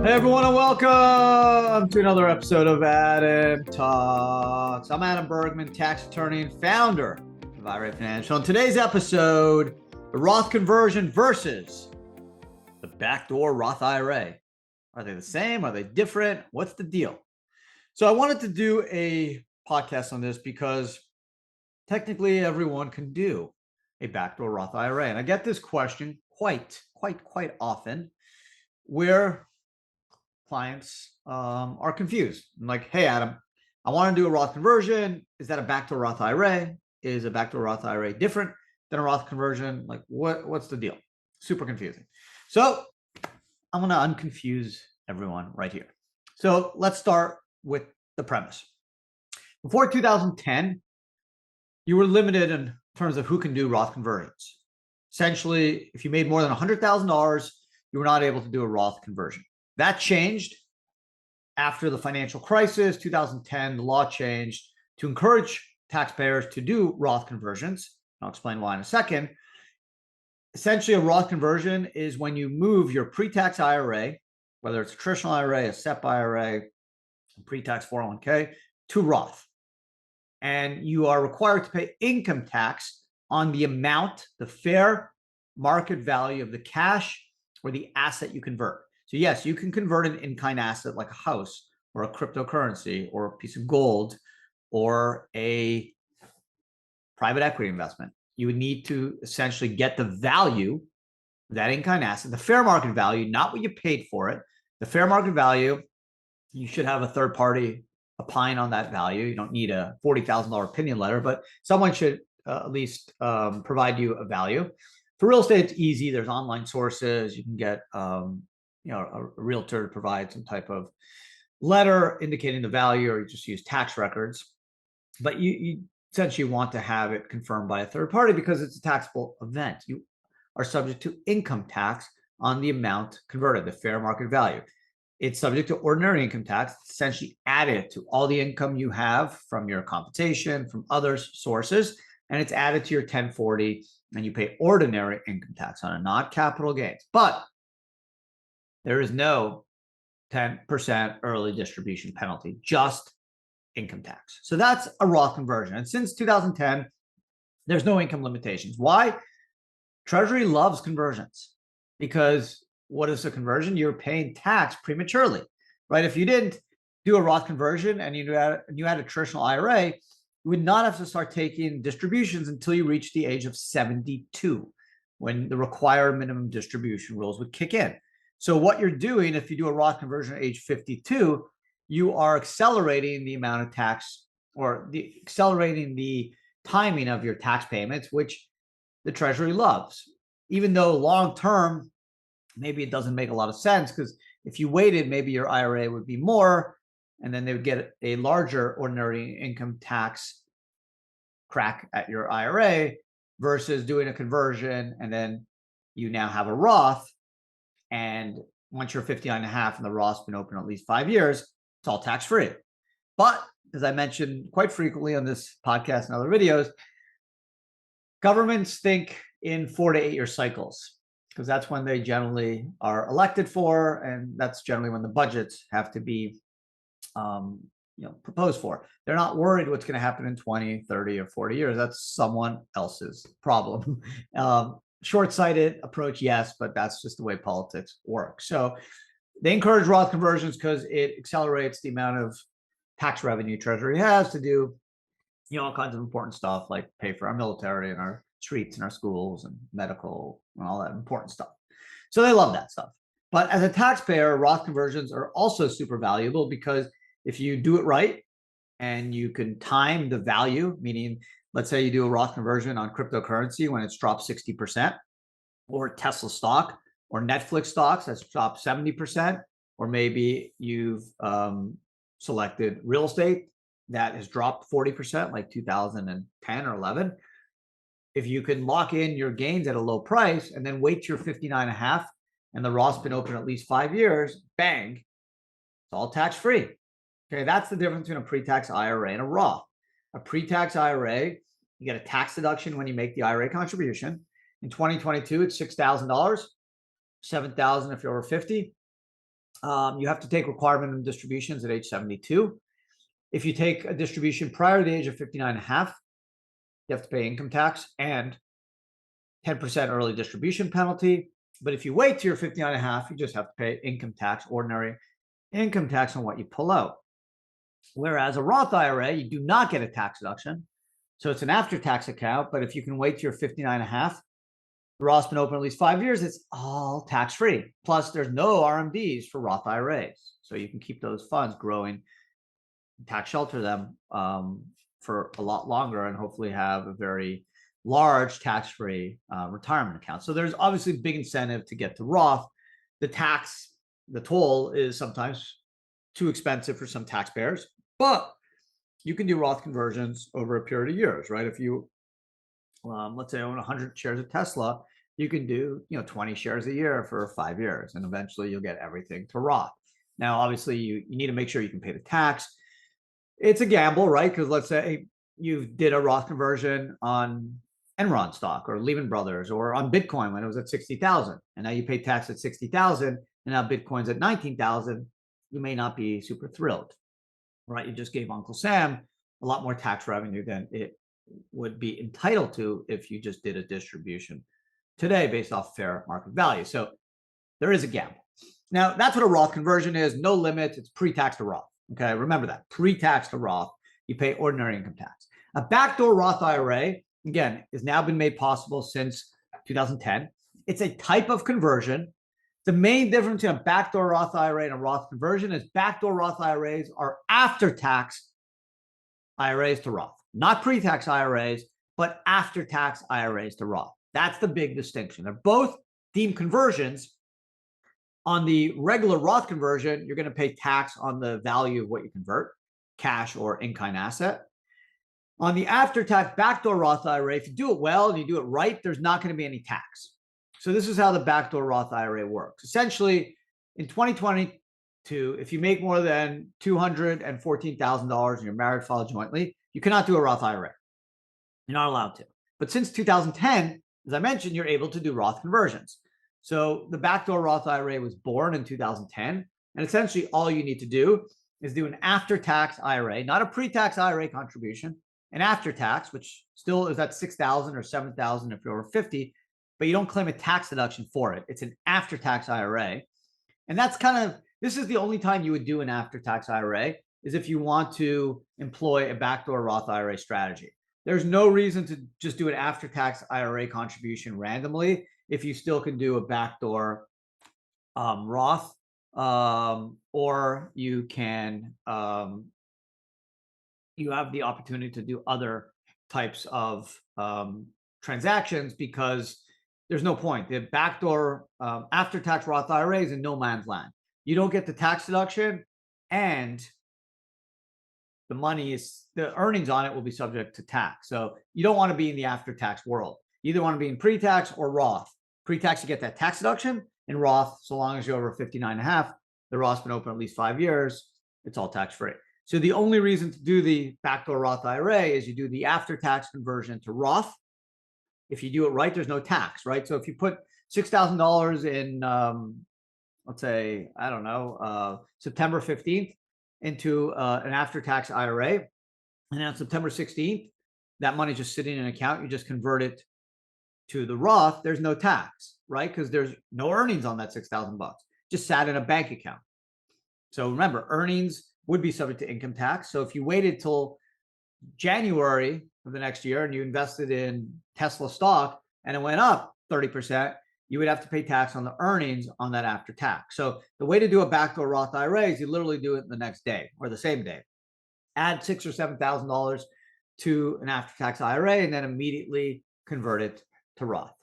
Hey everyone, and welcome to another episode of Adam Talks. I'm Adam Bergman, tax attorney and founder of IRA Financial. In today's episode, the Roth conversion versus the Backdoor Roth IRA. Are they the same? Are they different? What's the deal? So I wanted to do a podcast on this because technically everyone can do a Backdoor Roth IRA. And I get this question quite often where clients are confused. I'm like, hey, Adam, I want to do a Roth conversion. Is that a backdoor Roth IRA? Is a backdoor Roth IRA different than a Roth conversion? Like, what's the deal? Super confusing. So I'm going to unconfuse everyone right here. So let's start with the premise. Before 2010, you were limited in terms of who can do Roth conversions. Essentially, if you made more than $100,000, you were not able to do a Roth conversion. That changed after the financial crisis, 2010, the law changed to encourage taxpayers to do Roth conversions. I'll explain why in a second. Essentially, a Roth conversion is when you move your pre-tax IRA, whether it's a traditional IRA, a SEP IRA, a pre-tax 401k, to Roth. And you are required to pay income tax on the amount, the fair market value of the cash or the asset you convert. So yes, you can convert an in-kind asset like a house or a cryptocurrency or a piece of gold or a private equity investment. You would need to essentially get the value of that in-kind asset, the fair market value, not what you paid for it. The fair market value, you should have a third party opine on that value. You don't need a $40,000 opinion letter, but someone should at least provide you a value. For real estate, it's easy. There's online sources. You can get a realtor to provide some type of letter indicating the value, or you just use tax records. But you essentially want to have it confirmed by a third party because it's a taxable event. You are subject to income tax on the amount converted, the fair market value. It's subject to ordinary income tax, essentially added to all the income you have from your compensation, from other sources, and it's added to your 1040, and you pay ordinary income tax on it, not capital gains. But there is no 10% early distribution penalty, just income tax. So that's a Roth conversion. And since 2010, there's no income limitations. Why? Treasury loves conversions because what is a conversion? You're paying tax prematurely, right? If you didn't do a Roth conversion and you had a traditional IRA, you would not have to start taking distributions until you reach the age of 72, when the required minimum distribution rules would kick in. So what you're doing, if you do a Roth conversion at age 52, you are accelerating the amount of tax, or accelerating the timing of your tax payments, which the Treasury loves. Even though long-term, maybe it doesn't make a lot of sense, because if you waited, maybe your IRA would be more, and then they would get a larger ordinary income tax crack at your IRA versus doing a conversion, and then you now have a Roth. And once you're 59 and a half and the Roth's been open at least 5 years, it's all tax-free. But as I mentioned quite frequently on this podcast and other videos, governments think in 4 to 8 year cycles, because that's when they generally are elected for, and that's generally when the budgets have to be proposed for. They're not worried what's going to happen in 20, 30, or 40 years. That's someone else's problem. Short-sighted approach, yes, but that's just the way politics work. So they encourage Roth conversions because it accelerates the amount of tax revenue Treasury has to do, all kinds of important stuff like pay for our military and our streets and our schools and medical and all that important stuff. So they love that stuff. But as a taxpayer, Roth conversions are also super valuable because if you do it right and you can time the value, meaning let's say you do a Roth conversion on cryptocurrency when it's dropped 60%, or Tesla stock or Netflix stocks that's dropped 70%, or maybe you've selected real estate that has dropped 40%, like 2010 or 11. If you can lock in your gains at a low price and then wait till you're 59 and a half and the Roth's been open at least 5 years, bang, it's all tax-free. Okay, that's the difference between a pre-tax IRA and a Roth. A pre-tax IRA, you get a tax deduction when you make the IRA contribution. In 2022, it's $6,000, $7,000 if you're over 50. You have to take required minimum distributions at age 72. If you take a distribution prior to the age of 59 and a half, you have to pay income tax and 10% early distribution penalty. But if you wait till you're 59 and a half, you just have to pay income tax, ordinary income tax on what you pull out. Whereas a Roth IRA, you do not get a tax deduction. So it's an after-tax account, but if you can wait till you're 59 and a half, the Roth's been open at least 5 years, it's all tax-free. Plus, there's no RMDs for Roth IRAs. So you can keep those funds growing, tax shelter them for a lot longer, and hopefully have a very large tax-free retirement account. So there's obviously big incentive to get to Roth. The toll is sometimes too expensive for some taxpayers, but you can do Roth conversions over a period of years, right? If you, let's say, own 100 shares of Tesla, you can do 20 shares a year for 5 years, and eventually you'll get everything to Roth. Now, obviously, you need to make sure you can pay the tax. It's a gamble, right? Because let's say you did a Roth conversion on Enron stock or Lehman Brothers or on Bitcoin when it was at 60,000, and now you pay tax at 60,000, and now Bitcoin's at 19,000. You may not be super thrilled, right? You just gave Uncle Sam a lot more tax revenue than it would be entitled to if you just did a distribution today based off fair market value. So there is a gamble. Now, that's what a Roth conversion is. No limits. It's pre-tax to Roth. Okay, remember that. Pre-tax to Roth, you pay ordinary income tax. A backdoor Roth IRA, again, has now been made possible since 2010. It's a type of conversion. The main difference between a backdoor Roth IRA and a Roth conversion is backdoor Roth IRAs are after-tax IRAs to Roth, not pre-tax IRAs, but after-tax IRAs to Roth. That's the big distinction. They're both deemed conversions. On the regular Roth conversion, you're going to pay tax on the value of what you convert, cash or in-kind asset. On the after-tax backdoor Roth IRA, if you do it well and you do it right, there's not going to be any tax. So this is how the backdoor Roth IRA works. Essentially, in 2022, if you make more than $214,000 and you're married, filed jointly, you cannot do a Roth IRA. You're not allowed to. But since 2010, as I mentioned, you're able to do Roth conversions. So the backdoor Roth IRA was born in 2010. And essentially, all you need to do is do an after-tax IRA, not a pre-tax IRA contribution, an after-tax, which still is at 6,000 or 7,000 if you're over 50, but you don't claim a tax deduction for it. It's an after-tax IRA. And that's this is the only time you would do an after-tax IRA, is if you want to employ a backdoor Roth IRA strategy. There's no reason to just do an after-tax IRA contribution randomly if you still can do a backdoor Roth, or you can you have the opportunity to do other types of transactions, because there's no point. The backdoor after-tax Roth IRA is in no man's land. You don't get the tax deduction, and the earnings on it will be subject to tax. So you don't want to be in the after-tax world. You either want to be in pre-tax or Roth. Pre-tax, you get that tax deduction. In Roth, so long as you're over 59 and a half, the Roth's been open at least 5 years, it's all tax-free. So the only reason to do the backdoor Roth IRA is you do the after-tax conversion to Roth. If you do it right, there's no tax, right? So if you put $6,000 in, let's say, I don't know, September 15th into an after-tax IRA, and on September 16th, that money's just sitting in an account, you just convert it to the Roth, there's no tax, right? Because there's no earnings on that $6,000. Just sat in a bank account. So remember, earnings would be subject to income tax. So if you waited till January of the next year and you invested in Tesla stock and it went up 30%, you would have to pay tax on the earnings on that after tax. So the way to do a backdoor Roth IRA is you literally do it the next day or the same day. Add $6,000 or $7,000 to an after-tax IRA and then immediately convert it to Roth.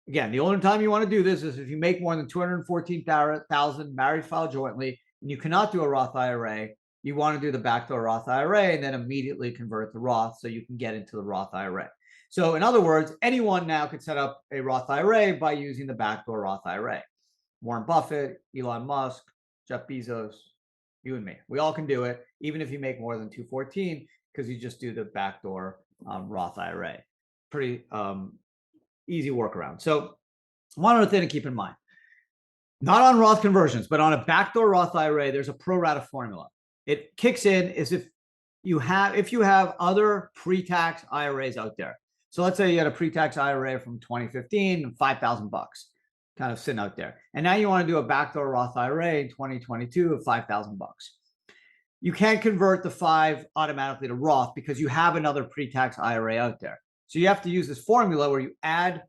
Again, the only time you want to do this is if you make more than $214,000 married, filed jointly, and you cannot do a Roth IRA. You want to do the backdoor Roth IRA and then immediately convert it to Roth so you can get into the Roth IRA. So in other words, anyone now could set up a Roth IRA by using the backdoor Roth IRA. Warren Buffett, Elon Musk, Jeff Bezos, you and me. We all can do it, even if you make more than 214, because you just do the backdoor Roth IRA. Pretty easy workaround. So one other thing to keep in mind. Not on Roth conversions, but on a backdoor Roth IRA, there's a Prorata formula. It kicks in as if you have other pre-tax IRAs out there. So let's say you had a pre-tax IRA from 2015, $5,000 kind of sitting out there. And now you want to do a backdoor Roth IRA in 2022 of $5,000. You can't convert the 5 automatically to Roth because you have another pre-tax IRA out there. So you have to use this formula where you add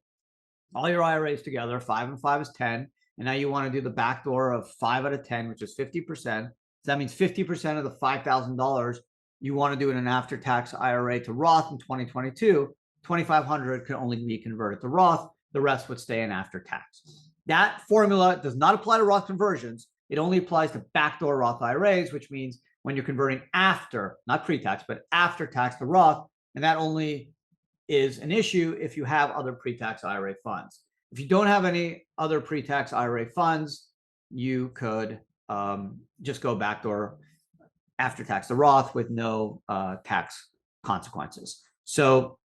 all your IRAs together, 5 and 5 is 10. And now you want to do the backdoor of 5 out of 10, which is 50%. So that means 50% of the $5,000 you want to do in an after-tax IRA to Roth in 2022. 2,500 can only be converted to Roth. The rest would stay in after tax. That formula does not apply to Roth conversions. It only applies to backdoor Roth IRAs, which means when you're converting after, not pre-tax, but after tax to Roth. And that only is an issue if you have other pre-tax IRA funds. If you don't have any other pre-tax IRA funds, you could just go backdoor after tax to Roth with no tax consequences. So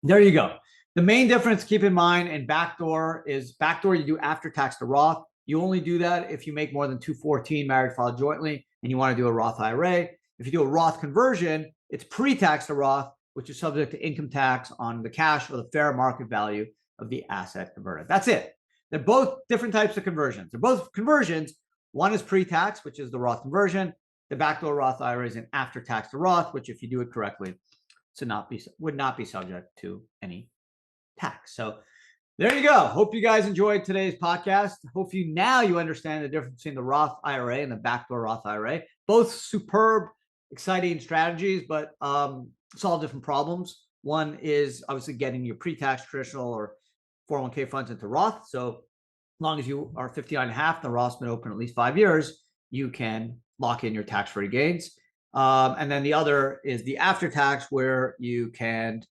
there you go. The main difference, keep in mind, in backdoor is backdoor you do after tax to Roth. You only do that if you make more than 214 married filed jointly and you want to do a Roth IRA. If you do a Roth conversion, it's pre-tax to Roth, which is subject to income tax on the cash or the fair market value of the asset converted. That's it. They're both different types of conversions. They're both conversions. One is pre-tax, which is the Roth conversion. The backdoor Roth IRA is an after-tax to Roth, which if you do it correctly, would not be subject to any tax. So there you go. Hope you guys enjoyed today's podcast. Hope you understand the difference between the Roth IRA and the backdoor Roth IRA. Both superb, exciting strategies, but solve different problems. One is obviously getting your pre-tax traditional or 401k funds into Roth. So as long as you are 59 and a half, the Roth's been open at least 5 years, you can lock in your tax-free gains. And then the other is the after-tax, where you can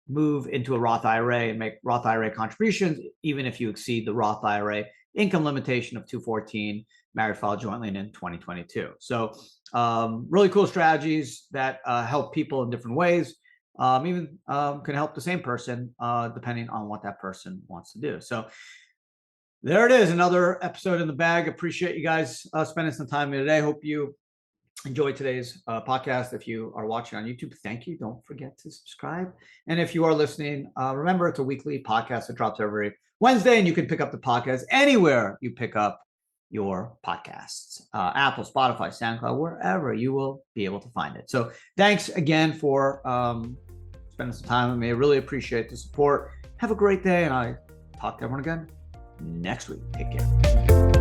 move into a Roth IRA and make Roth IRA contributions, even if you exceed the Roth IRA income limitation of 214 married filed jointly in 2022. So really cool strategies that help people in different ways, even can help the same person depending on what that person wants to do. So there it is, another episode in the bag. Appreciate you guys spending some time with me today. Hope you enjoyed today's podcast. If you are watching on YouTube, thank you. Don't forget to subscribe. And if you are listening, remember it's a weekly podcast that drops every Wednesday, and you can pick up the podcast anywhere you pick up your podcasts, Apple, Spotify, SoundCloud, wherever you will be able to find it. So thanks again for spending some time with me. I really appreciate the support. Have a great day, and I talk to everyone again next week. Take care.